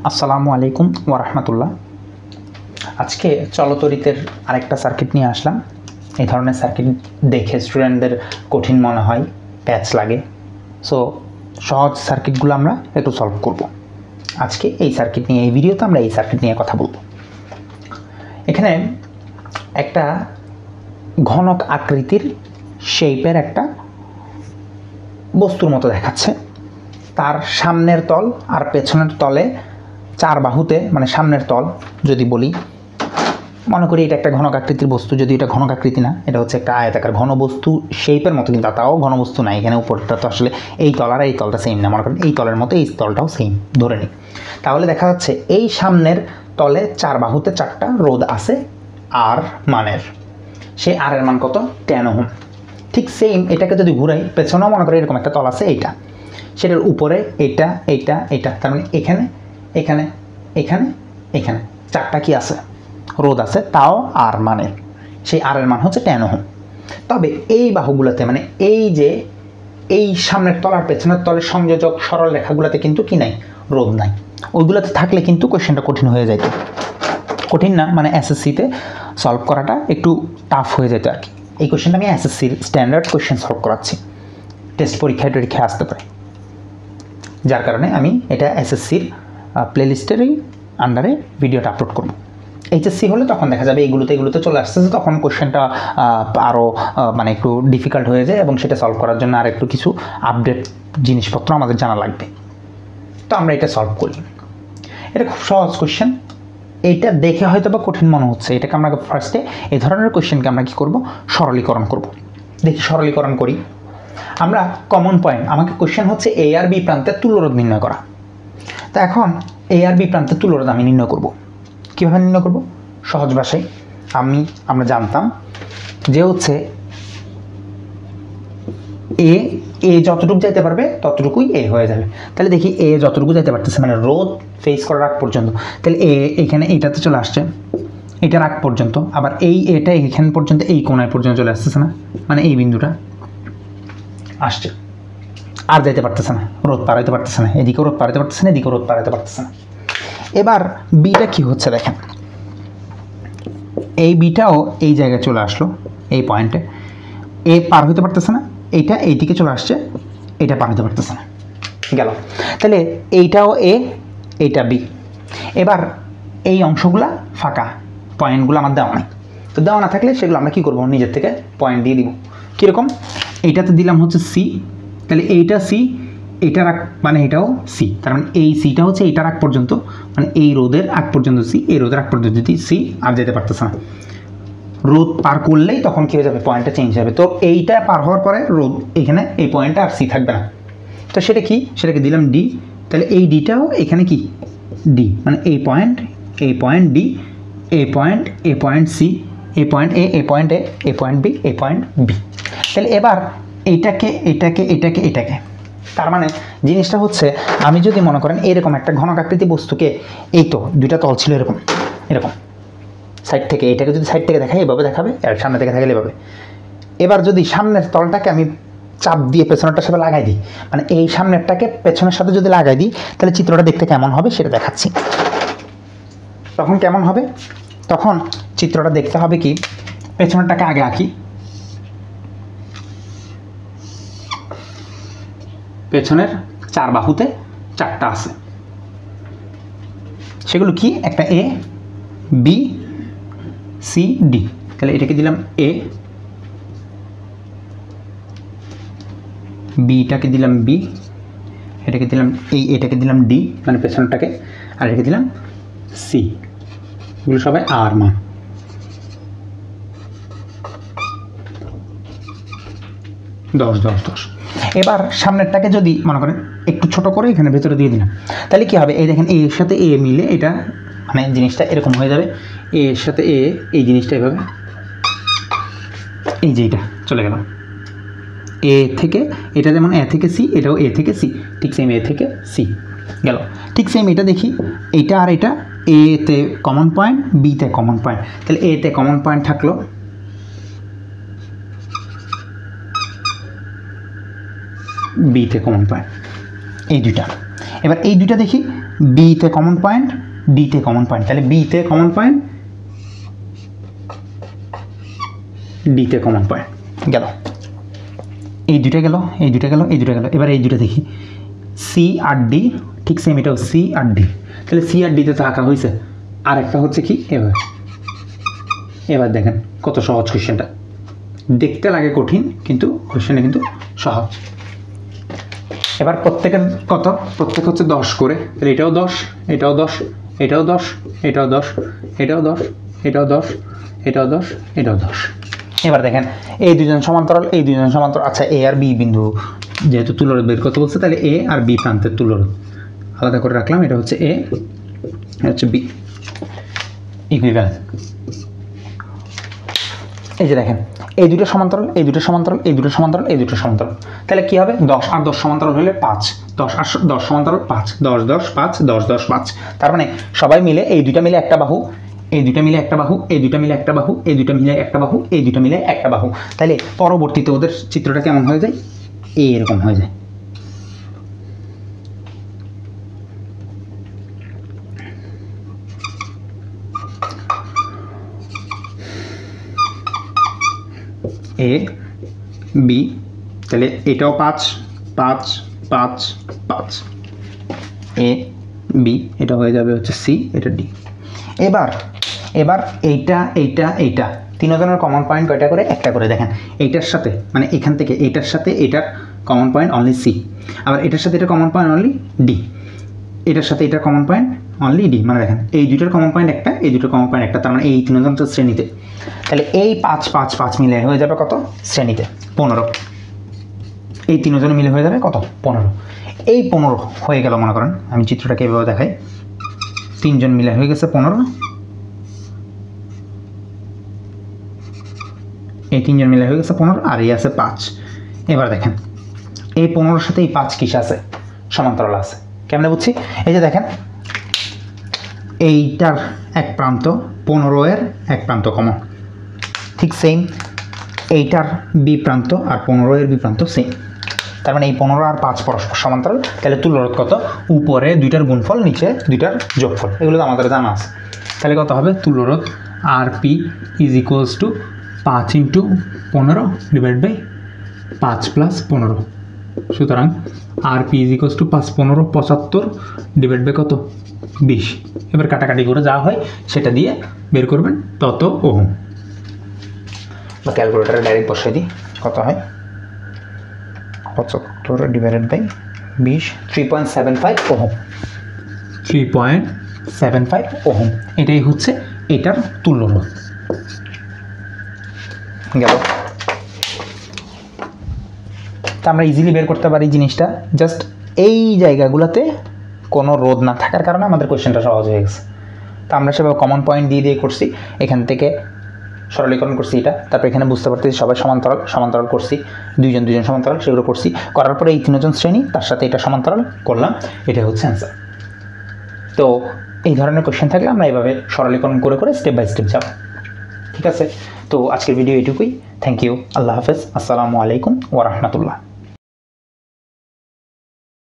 আসসালামু আলাইকুম ওয়া রাহমাতুল্লাহ। আজকে চলতরিতের আরেকটা সার্কিট নিয়ে আসলাম। এই ধরনের সার্কিট দেখে স্টুডেন্টদের কঠিন মনে হয়, প্যাচ লাগে। সো সহজ সার্কিটগুলো আমরা একটু সলভ করব। আজকে এই সার্কিট নিয়ে, এই ভিডিওতে আমরা এই সার্কিট নিয়ে কথা বলবো। এখানে একটা ঘনক আকৃতির শেপের একটা বস্তুর মতো দেখাচ্ছে। তার সামনের তল আর পেছনের তলে চার বাহুতে, মানে সামনের তল যদি বলি, মনে করি এটা একটা ঘনক আকৃতির বস্তু। যদি এটা ঘনক আকৃতি না, এটা হচ্ছে একটা আয়তাকার ঘনবস্তু শেপের মতো, কিন্তু তাও ঘনবস্তু না। এখানে উপরটা তো আসলে এই তল আর এই তলটা সেম না, মনে করেন এই তলের মতো এই তলটাও সেম ধরে নিই। তাহলে দেখা যাচ্ছে এই সামনের তলে চার বাহুতে চারটা রোধ আছে আর মানের। সেই আর এর মান কত? 10 ওহম। ঠিক সেম এটাকে যদি ঘুরাই, পেছনেও মনে করি এরকম একটা তল আছে, এইটা, সেটার উপরে এটা এইটা এইটা, তার মানে এখানে এখানে এখানে এখানে চারটা কি আছে? রোধ আছে, তাও আর মানের। সেই আর এর মান হচ্ছে 10 ওহম। তবে এই বাহুগুলোতে, মানে এই যে এই সামনের তল আর পেছনের তলের সংযোজক সরল রেখাগুলোতে কিন্তু কি নাই? রোধ নাই। ওইগুলোতে থাকলে কিন্তু কোয়েশ্চেনটা কঠিন হয়ে যেত। কঠিন না, মানে এসএসসিতে সলভ করাটা একটু টাফ হয়ে যেত আর কি। এই কোয়েশ্চেনটা আমি এসএসসির স্ট্যান্ডার্ড কোয়েশ্চেন সলভ করাচ্ছি, টেস্ট পরীক্ষায় টরীক্ষায় আসতে পারে। যার কারণে আমি এটা এসএসসির প্লেলিস্টেরই আন্ডারে ভিডিওটা আপলোড করব। এইচএসসি হলে তখন দেখা যাবে এগুলোতে চলে আসতেছে, তখন কোশ্চেনটা আরও মানে একটু ডিফিকাল্ট হয়ে যায় এবং সেটা সলভ করার জন্য আর একটু কিছু আপডেট জিনিসপত্র আমাদের জানা লাগবে। তো আমরা এটা সলভ করি। এটা খুব সহজ কোশ্চেন। এইটা দেখে হয়তো বা কঠিন মনে হচ্ছে, এটাকে আমরা ফার্স্টে এই ধরনের কোশ্চেনকে আমরা কী করব? সরলীকরণ করব। দেখি সরলীকরণ করি আমরা। কমন পয়েন্ট, আমাকে কোশ্চেন হচ্ছে এ আর বি প্রান্তের তুল্যরোধ নির্ণয় করা। তো এখন এ আর বি প্রান্তের তুল্যরোধ আমি নির্ণয় করব। কীভাবে নির্ণয় করব? সহজ ভাষায় আমরা জানতাম যে হচ্ছে এ যতটুকু যাইতে পারবে ততটুকুই এ হয়ে যাবে। তাহলে দেখি এ যতটুকু যাইতে পারতেছে, মানে রোধ ফেস করার আগ পর্যন্ত, তাহলে এইখানে এইটাতে চলে আসছে, এটার আগ পর্যন্ত। আবার এটা এইখান পর্যন্ত, এই কোণায় পর্যন্ত চলে আসতেছে না, মানে এই বিন্দুটা আসছে, আর যাইতে পারতেছে না, রোধ পারাইতে পারতেছে না, এদিকেও রোধ পারাইতে পারতেছে না, এদিকেও রোধ পারাইতে পারতেছে না। এবার বিটা কি হচ্ছে দেখেন, এই বিটাও এই জায়গায় চলে আসলো, এই পয়েন্টে এ পার হইতে পারতেছে না, এইটা এইদিকে চলে আসছে, এটা পার হইতে পারতেছে না, গেল। তাহলে এইটাও এ, এইটা বি। এবার এই অংশগুলা ফাঁকা, পয়েন্টগুলো আমার দেওয়া নাই। তো দেওয়া না থাকলে সেগুলো আমরা কী করবো? নিজের থেকে পয়েন্ট দিয়ে দিব। কীরকম? এইটাতে দিলাম হচ্ছে সি, তাহলে এইটা সি, এইটার আগ, মানে এটাও সি, তার মানে এই সিটা হচ্ছে এইটার আগ পর্যন্ত, মানে এই রোদের আগ পর্যন্ত সি, এই রোদের আগ পর্যন্ত যদি সি, আর যেতে পারতেছে না। রোদ পার করলেই তখন কী হয়ে যাবে? পয়েন্টটা চেঞ্জ হবে। তো এইটা পার হওয়ার পরে রোদ, এখানে এই পয়েন্টটা আর সি থাকবে না। তো সেটা কি? সেটাকে দিলাম ডি। তাহলে এই ডিটাও এখানে কি? ডি, মানে এই পয়েন্ট ডি, এই পয়েন্ট সি, এই পয়েন্ট এ, এই পয়েন্ট এ, এই পয়েন্ট বি, এই পয়েন্ট বি। তাহলে এবার এটাকে তার মানে জিনিসটা হচ্ছে, আমি যদি মনে করেন এরকম একটা ঘনক আকৃতি বস্তুকে, এই তো দুইটা তল ছিল এরকম সাইড থেকে, এটাকে যদি সাইড থেকে দেখাই এভাবে দেখাবে, আর সামনে থেকে দেখালে এভাবে। এবার যদি সামনের তলটাকে আমি চাপ দিয়ে পেছনেরটার সাথে লাগাই দিই, মানে এই সামনেরটাকে পেছনের সাথে যদি লাগাই দিই, তাহলে চিত্রটা দেখতে কেমন হবে সেটা দেখাচ্ছি। তখন কেমন হবে? তখন চিত্রটা দেখতে হবে কি, পেছনেরটাকে আগে আঁকি। পেছনের চার বাহুতে চারটা আছে, সেগুলো কি? একটা এ, বি, সি, ডি। তাহলে এটাকে দিলাম এ, বিটাকে দিলাম বি, এটাকে দিলাম এটাকে দিলাম ডি, মানে পেছনটাকে, আর এটাকে দিলাম সি। এগুলো সবাই আর মান। দশ। এবার সামনেরটাকে যদি মনে করেন একটু ছোট করে এখানে ভেতরে দিয়ে দিলাম, তাহলে কি হবে? এই দেখেন, এর সাথে এ মিলে এটা, মানে জিনিসটা এরকম হয়ে যাবে, এর সাথে এ, এই জিনিসটা এভাবে, এই যে এটা চলে গেল এ থেকে, এটা যেমন এ থেকে সি, এটাও এ থেকে সি, ঠিক সেম এ থেকে সি গেল। ঠিক সেম এটা দেখি, এইটা আর এটা, এতে কমন পয়েন্ট, বিতে কমন পয়েন্ট, তাহলে এতে কমন পয়েন্ট থাকলো, বিতে কমন পয়েন্ট, এই দুইটা। এবার এই দুইটা দেখি, বিতে কমন পয়েন্ট, ডিতে কমন পয়েন্ট, তাহলে বিতে কমন পয়েন্ট, ডিতে কমন পয়েন্ট গেল। এই দুইটা গেল, এই দুইটা গেল, এই দুইটা গেল। এবার এই দুইটা দেখি, সি আর ডি, ঠিক সেম এটাও সি আর ডি, তাহলে সি আর ডিতে তো আঁকা হয়েছে। আর একটা হচ্ছে কি, এবার দেখেন কত সহজ কোশ্চেনটা, দেখতে লাগে কঠিন কিন্তু কোশ্চেনটা কিন্তু সহজ। এবার প্রত্যেকের কত, প্রত্যেক হচ্ছে 10 করে, তাহলে এটাও 10, এটাও 10, এটাও 10, এটাও 10, এটাও 10, এটাও 10, এটাও 10, এটাও 10। এবার দেখেন এই দুজন সমান্তরাল, এই দুজন সমান্তরাল। আচ্ছা এ আর বি বিন্দু যেহেতু তুলরোধ বের করতে বলছে, তাহলে এ আর বি প্রান্তের তুলরোধ আলাদা করে রাখলাম। এটা হচ্ছে এ, এটা হচ্ছে বি, ইকুইভ্যালেন্ট। এই যে দেখেন এই দুটো সমান্তরাল, এই দুটো সমান্তরাল, এই দুটো সমান্তরাল, এই দুটো সমান্তরাল, তাহলে কি হবে 10 আর 10 সমান্তরাল হলে 5, 10 আর 10 সমান্তরাল 5, 10 10 5, 10 10 5। তার মানে সবাই মিলে এই দুইটা মিলে একটা বাহু, এই দুইটা মিলে একটা বাহু, এই দুইটা মিলে একটা বাহু, এই দুইটা মিলে একটা বাহু, এই দুইটা মিলে একটা বাহু। তাহলে পরবর্তীতে ওদের চিত্রটা কেমন হয়ে যায়, এরকম হয়ে যায়। এ বি, তাহলে এটাও 5 5 5 5, এ বি, এটা হয়ে যাবে হচ্ছে সি, এটা ডি। এবার এবার এইটা এইটা এইটা তিনজনের কমন পয়েন্ট কয়টা করে, একটা করে। দেখেন এইটার সাথে মানে এখান থেকে এইটার সাথে এটার কমন পয়েন্ট অনলি সি, আবার এটার সাথে এটা কমন পয়েন্ট অনলি ডি, এটার সাথে এটার কমন পয়েন্ট অনলি ডি। মানে দেখেন এই দুটোর কমন পয়েন্ট একটা, এই দুটোর কমন পয়েন্ট একটা, তার মানে এই তিনজন তো শ্রেণীতে। তাহলে এই 5 5 5 মিলে হয়ে যাবে কত, শ্রেণীতে 15। এই তিনজনে মিলে হয়ে যাবে কত, 15। এই 15 হয়ে গেল, মনে করেন আমি চিত্রটাকে এভাবে দেখাই, তিনজন মিলে হয়ে গেছে 15, এই তিনজন মিলে হয়ে গেছে 15, আর এই আছে 5। এবার দেখেন এই 15-এর সাথে এই 5 কিসে আছে, সমান্তরাল আছে। কেমনে বুঝছি, এই যে দেখেন এইটার এক প্রান্ত 15-এর এক প্রান্ত কমন, ঠিক সেম এইটার বি প্রান্ত আর 15-এর বি প্রান্ত সেম। তার মানে এই 15 আর 5 পরস্পর সমান্তরাল। তাহলে তুলরোধ কত, উপরে দুইটার গুণফল, নিচে দুইটার যোগফল, এগুলো তো আমাদের জানা আছে। তাহলে কত হবে, তুলরোধ R P is equals to 5 × 15 divide by 5 + 15। সুতরাং R P is equals to 5 15 75 divide by কত, 20। এবার কাটাকাটি করে যা হয় সেটা দিয়ে বের করবেন তত ওহম, বা ক্যালকুলেটারে ডাইরেক্ট বসিয়ে দিই, কত হয় 75 ডিভাইডেড বাই 20, 3.75 ওহম, 3.75 ওহম। এটাই হচ্ছে এটার তুল্যরোধ গেল। তা আমরা ইজিলি বের করতে পারি জিনিসটা, জাস্ট এই জায়গাগুলোতে কোনো রোধ না থাকার কারণে আমাদের কোশ্চেনটা সহজ হয়ে গেছে। তা আমরা সেভাবে কমন পয়েন্ট দিয়ে দিয়ে করছি, এখান থেকে সরলীকরণ করছি এটা, তারপর এখানে বুঝতে পারতেছি সবাই সমান্তরাল, সমান্তরাল করছি, দুইজন দুইজন সমান্তরাল, সেগুলো করছি, করার পরে এই তিনজন শ্রেণী তার সাথে এটা সমান্তরাল করলাম, এটা হচ্ছে অ্যান্সার। তো এই ধরনের কোশ্চেন থাকলে আমরা এইভাবে সরলীকরণ করে করে স্টেপ বাই স্টেপ যাব, ঠিক আছে। তো আজকের ভিডিও এটুকুই, থ্যাংক ইউ, আল্লাহ হাফেজ, আসসালামু আলাইকুম ওয়া রাহমাতুল্লাহ।